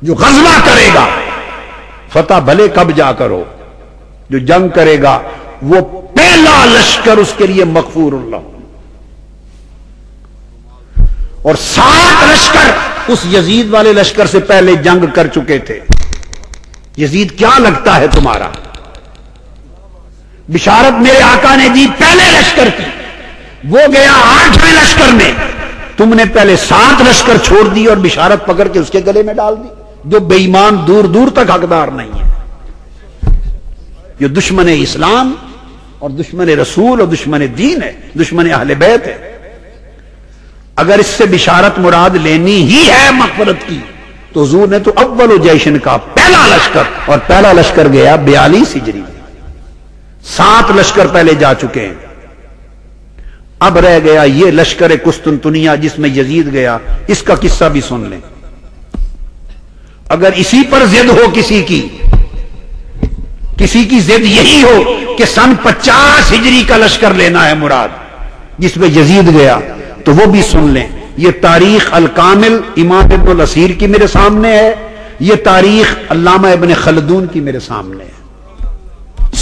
جو غزوہ کرے گا فتح بھلے کب جا کرو، جو جنگ کرے گا وہ پہلا لشکر اس کے لیے مغفور اللہ، اور 7 لشکر اس یزید والے لشکر سے پہلے جنگ کر چکے تھے۔ یزید کیا لگتا ہے تمہارا؟ بشارت میرے آقا نے دی پہلے لشکر کی، وہ گیا 8ویں لشکر میں، تم نے پہلے 7 لشکر چھوڑ دی اور بشارت پکڑ کے اس کے گلے میں ڈال دی، جو بے ایمان دور دور تک حقدار نہیں ہے، جو دشمن اسلام اور دشمن رسول اور دشمن دین ہے، دشمن اہل بیت ہے۔ اگر اس سے بشارت مراد لینی ہی ہے مغفرت کی تو حضور نے تو اول و جیشن کا پہلا لشکر، اور پہلا لشکر گیا 42 ہجری میں، 7 لشکر پہلے جا چکے ہیں۔ اب رہ گیا یہ لشکر قسطنطنیہ جس میں یزید گیا، اس کا قصہ بھی سن لیں۔ اگر اسی پر ضد ہو کسی کی ضد یہی ہو کہ سن 50 ہجری کا لشکر لینا ہے مراد جس میں یزید گیا، تو وہ بھی سن لیں۔ یہ تاریخ الکامل امام ابن الاسیر کی میرے سامنے ہے، یہ تاریخ علامہ ابن خلدون کی میرے سامنے ہے،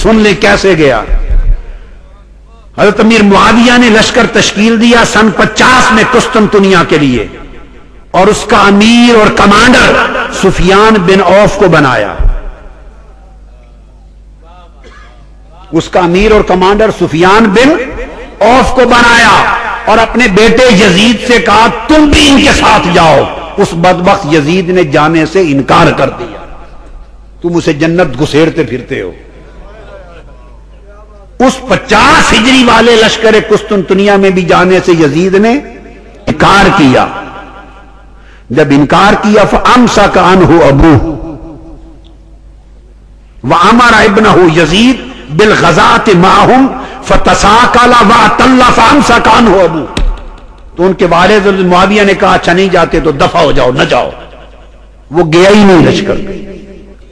سن لیں کیسے گیا۔ حضرت امیر معاویہ نے لشکر تشکیل دیا سن 50 میں قسطنطنیہ کے لیے، اور اس کا امیر اور کمانڈر سفیان بن عوف کو بنایا، اس کا امیر اور کمانڈر سفیان بن عوف کو بنایا، اور اپنے بیٹے یزید سے کہا تم بھی ان کے ساتھ جاؤ۔ اس بدبخت یزید نے جانے سے انکار کر دیا، تم اسے جنت گھسیڑتے پھرتے ہو۔ اس 50 ہجری والے لشکر قسطنطنیہ میں بھی جانے سے یزید نے انکار کیا۔ جب انکار کیا فَأَمْسَكَ عَنْهُ أَبُوهُ وَأَمَرَ ابْنَهُ يَزِيدَ بِالْغَزَاةِ مَعَهُمْ فَتَسَاقَلَ وَأَطَلَّ فَأَمْسَكَ عَنْهُ أَبُوهُ، تو ان کے والد معاویہ نے کہا اچھا نہیں جاتے تو دفع ہو جاؤ، نہ جاؤ۔ وہ گیا ہی نہیں لشکر،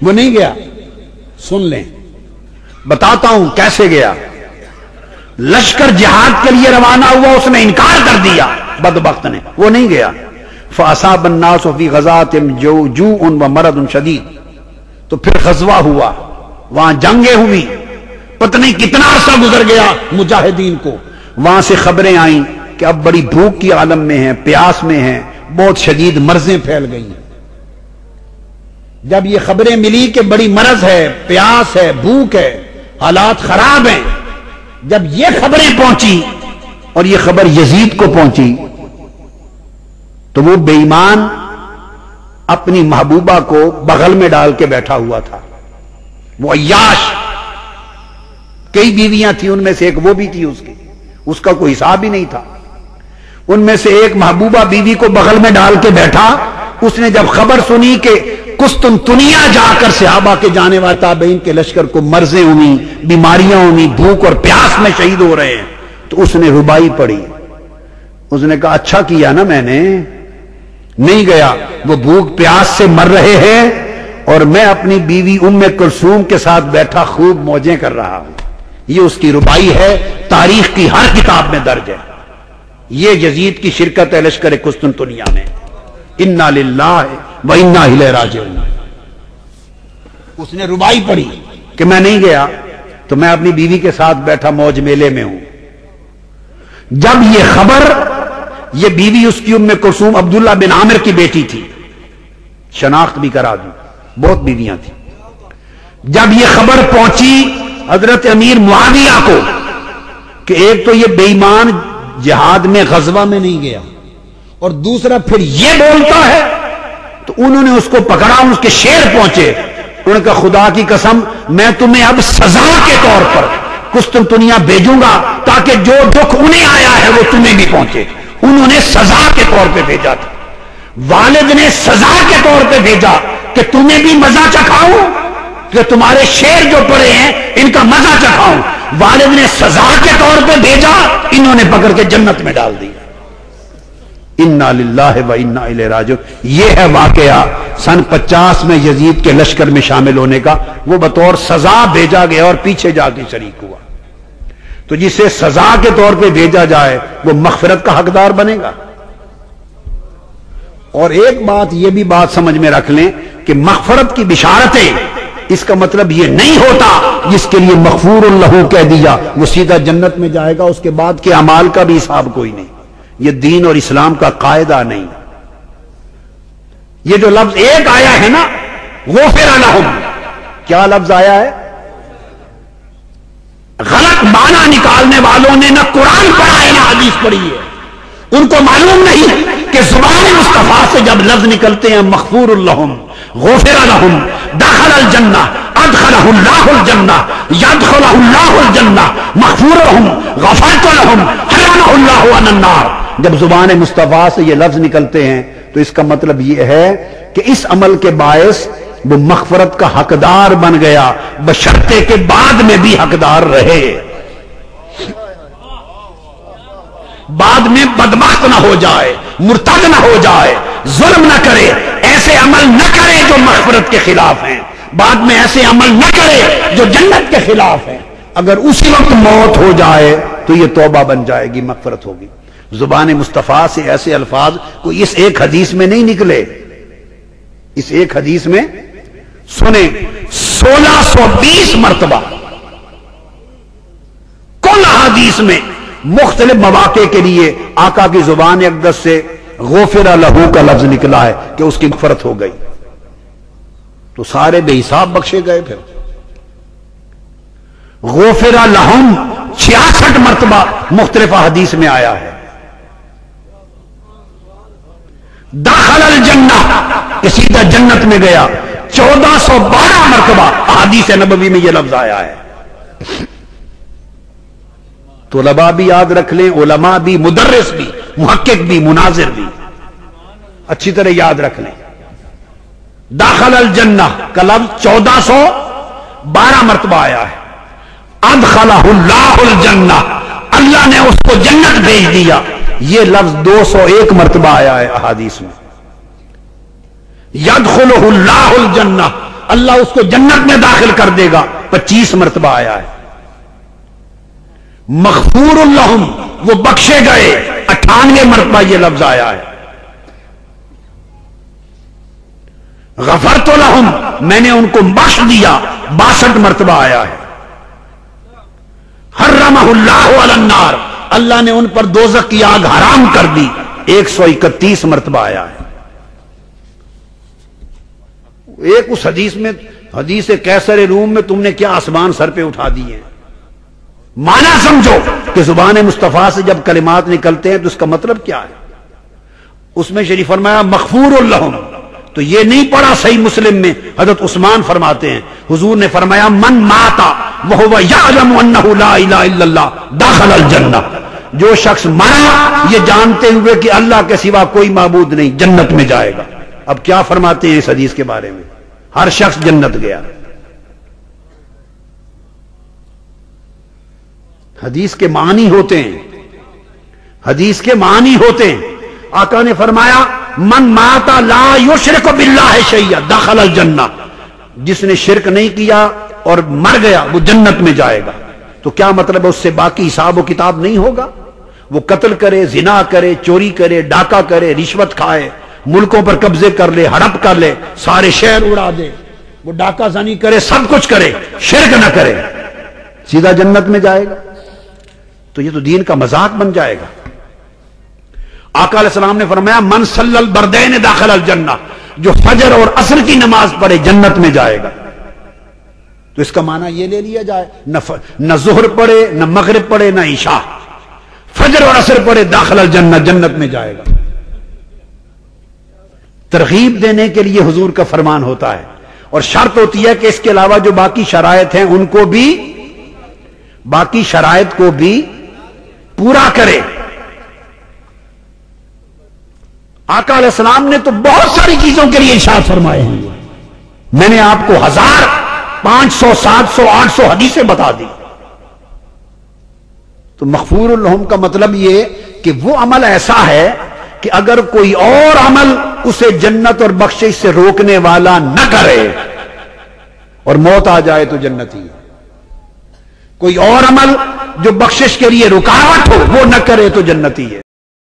وہ نہیں گیا۔ سن لیں، بتاتا ہوں کیسے گیا۔ لشکر جہاد کے لیے روانہ ہوا، اس نے انکار کر دیا بدبخت نے، وہ نہیں گیا۔ فَأَصَابَ النَّاسُ فِي غَزَاةٍ جُوعٌ وَمَرَضٌ شَدِيدٌ، تو پھر غزوہ ہوا، وہاں جنگیں ہوئی، پتہ نہیں کتنا عرصہ گزر گیا مجاہدین کو۔ وہاں سے خبریں آئیں کہ اب بڑی بھوک کی عالم میں ہیں، پیاس میں ہیں، بہت شدید مرضیں پھیل گئی ہیں۔ جب یہ خبریں ملی کہ بڑی مرض ہے، پیاس ہے، بھوک ہے، حالات خراب ہیں، جب یہ خبریں پہنچی اور یہ خبر یزید کو پہنچی تو وہ بے ایمان اپنی محبوبہ کو بغل میں ڈال کے بیٹھا ہوا تھا۔ وہ عیاش، کئی بیویاں تھیں، ان میں سے ایک وہ بھی تھی، اس کا کوئی حساب ہی نہیں تھا۔ ان میں سے ایک محبوبہ بیوی کو بغل میں ڈال کے بیٹھا۔ اس نے جب خبر سنی کہ قسطنطنیہ جا کر صحابہ کے جانے والے تابعین کے لشکر کو مرضیں ہوئی، بیماریاں ہوئی، بھوک اور پیاس میں شہید ہو رہے ہیں، تو اس نے ربائی پڑھی۔ اس نے کہا اچھا کیا نا میں نے نہیں گیا، وہ بھوک پیاس سے مر رہے ہیں اور میں اپنی بیوی ام کلثوم کے ساتھ بیٹھا خوب موجیں کر رہا ہوں۔ یہ اس کی ربائی ہے، تاریخ کی ہر کتاب میں درج ہے۔ یہ یزید کی شرکت ہے لشکر قسطنطنیہ میں۔ انا للہ و انا الیہ راجعون۔ اس نے ربائی پڑھی کہ میں نہیں گیا تو میں اپنی بیوی کے ساتھ بیٹھا موج میلے میں ہوں۔ جب یہ خبر، یہ بیوی اس کی ام کلثوم عبداللہ بن عامر کی بیٹی تھی، شناخت بھی کرا دوں، بہت بیویاں تھیں۔ جب یہ خبر پہنچی حضرت امیر معاویہ کو کہ ایک تو یہ بے ایمان جہاد میں غزوہ میں نہیں گیا اور دوسرا پھر یہ بولتا ہے، تو انہوں نے اس کو پکڑا، اس کے شیر پہنچے۔ انہوں نے کہا خدا کی قسم میں تمہیں اب سزا کے طور پر قسطنطنیہ بھیجوں گا تاکہ جو دکھ انہیں آیا ہے وہ تمہیں بھی پہنچے۔ انہوں نے سزا کے طور پہ بھیجا تھا، والد نے سزا کے طور پہ بھیجا کہ تمہیں بھی مزہ چکھاؤں، کہ تمہارے شیر جو پڑے ہیں ان کا مزہ چکھاؤں۔ والد نے سزا کے طور پہ بھیجا، انہوں نے پکڑ کے جنت میں ڈال دیا۔ انا للہ و انا الیہ راجعون۔ یہ ہے واقعہ سن 50 میں یزید کے لشکر میں شامل ہونے کا۔ وہ بطور سزا بھیجا گیا اور پیچھے جا کے شریک ہوا۔ تو جسے سزا کے طور پہ بھیجا جائے وہ مغفرت کا حقدار بنے گا۔ اور ایک بات یہ بھی بات سمجھ میں رکھ لیں کہ مغفرت کی بشارتیں، اس کا مطلب یہ نہیں ہوتا جس کے لیے مغفور لہ کہہ دیا وہ سیدھا جنت میں جائے گا، اس کے بعد کے اعمال کا بھی حساب کوئی نہیں. یہ دین اور اسلام کا قاعدہ نہیں. یہ جو لفظ ایک آیا ہے نا غفر لہم، کیا لفظ آیا ہے؟ غلط معنی نکالنے والوں نے نہ قرآن پڑھا ہے نہ حدیث پڑھی ہے. ان کو معلوم نہیں کہ زبان مصطفیٰ سے جب لفظ نکلتے ہیں مغفور لہم، غفر لہم، دخل الجنہ، ادخلہ اللہ الجنہ، یدخلہ اللہ الجنہ، مغفور لہم، غفرت لہم، حرمہ اللہ عن النار، جب زبان مصطفیٰ سے یہ لفظ نکلتے ہیں تو اس کا مطلب یہ ہے کہ اس عمل کے باعث وہ مغفرت کا حقدار بن گیا، بشرطے کے بعد میں بھی حقدار رہے، بعد میں بدبخت نہ ہو جائے، مرتد نہ ہو جائے، ظلم نہ کرے، ایسے عمل نہ کرے جو مغفرت کے خلاف ہیں، بعد میں ایسے عمل نہ کرے جو جنت کے خلاف ہیں. اگر اسی وقت موت ہو جائے تو یہ توبہ بن جائے گی، مغفرت ہوگی. زبان مصطفیٰ سے ایسے الفاظ کوئی اس ایک حدیث میں نہیں نکلے. اس ایک حدیث میں سنیں 1620 مرتبہ کل حدیث میں مختلف مواقع کے لیے آقا کی زبان اقدس سے غفر لہو کا لفظ نکلا ہے کہ اس کی مغفرت ہو گئی. تو سارے بے حساب بخشے گئے. پھر غفر لہم 66 مرتبہ مختلف حدیث میں آیا ہے. دخل الجنہ کہ سیدھا جنت میں گیا 1412 مرتبہ حدیث نبوی میں یہ لفظ آیا ہے. طلباء بھی یاد رکھ لیں، علماء بھی، مدرس بھی، محقق بھی، مناظر بھی اچھی طرح یاد رکھ لیں. داخل الجنہ کا لفظ 1412 مرتبہ آیا ہے. ادخلہ اللہ الجنہ، اللہ نے اس کو جنت بھیج دیا، یہ لفظ 201 مرتبہ آیا ہے احادیث میں. یدخلہ اللہ الجنہ، اللہ اس کو جنت میں داخل کر دے گا، 25 مرتبہ آیا ہے. مغفور لہم، وہ بخشے گئے، 98 مرتبہ یہ لفظ آیا ہے. غفرت لہم، میں نے ان کو بخش دیا، 62 مرتبہ آیا ہے. حرمہ اللہ علی النار، اللہ نے ان پر دوزخ کی آگ حرام کر دی، 131 مرتبہ آیا ہے. ایک اس حدیث میں، حدیث قیصر روم میں تم نے کیا آسمان سر پہ اٹھا دیے ہیں. معنی سمجھو کہ زبان مصطفیٰ سے جب کلمات نکلتے ہیں تو اس کا مطلب کیا ہے. اس میں شریف فرمایا مغفور لہم، تو یہ نہیں پڑھا صحیح مسلم میں. حضرت عثمان فرماتے ہیں حضور نے فرمایا من ماتا وہو یعلم انہ لا الہ الا اللہ دخل الجنہ، جو شخص مرا یہ جانتے ہوئے کہ اللہ کے سوا کوئی معبود نہیں، جنت میں جائے گا. اب کیا فرماتے ہیں اس حدیث کے بارے میں؟ ہر شخص جنت گیا. حدیث کے معنی ہوتے ہیں، حدیث کے معنی ہوتے ہیں. آقا نے فرمایا من ماتا لا یشرک باللہ شیئا دخل الجنہ، جس نے شرک نہیں کیا اور مر گیا وہ جنت میں جائے گا. تو کیا مطلب ہے؟ اس سے باقی حساب و کتاب نہیں ہوگا. وہ قتل کرے، زنا کرے، چوری کرے، ڈاکہ کرے، رشوت کھائے، ملکوں پر قبضے کر لے، ہڑپ کر لے، سارے شہر اڑا دے، وہ ڈاکہ زنی کرے، سب کچھ کرے، شرک نہ کرے، سیدھا جنت میں جائے گا. تو یہ تو دین کا مذاق بن جائے گا. آقا علیہ السلام نے فرمایا من صلی البردین داخل الجنہ، جو فجر اور عصر کی نماز پڑھے جنت میں جائے گا. تو اس کا معنی یہ لے لیا جائے نہ ظہر پڑھے، نہ مغرب پڑھے، نہ عشاء، فجر اور عصر پڑھے داخل الجنہ، جنت میں جائے گا. ترغیب دینے کے لیے حضور کا فرمان ہوتا ہے، اور شرط ہوتی ہے کہ اس کے علاوہ جو باقی شرائط ہیں ان کو بھی، باقی شرائط کو بھی پورا کرے. آقا علیہ السلام نے تو بہت ساری چیزوں کے لیے ارشاد فرمائے ہیں. میں نے آپ کو 1000 500 700 800 حدیثیں بتا دی. تو مغفور لہم کا مطلب یہ کہ وہ عمل ایسا ہے کہ اگر کوئی اور عمل اسے جنت اور بخشش سے روکنے والا نہ کرے اور موت آ جائے تو جنتی. کوئی اور عمل جو بخشش کے لیے رکاوٹ ہو وہ نہ کرے تو جنتی ہے.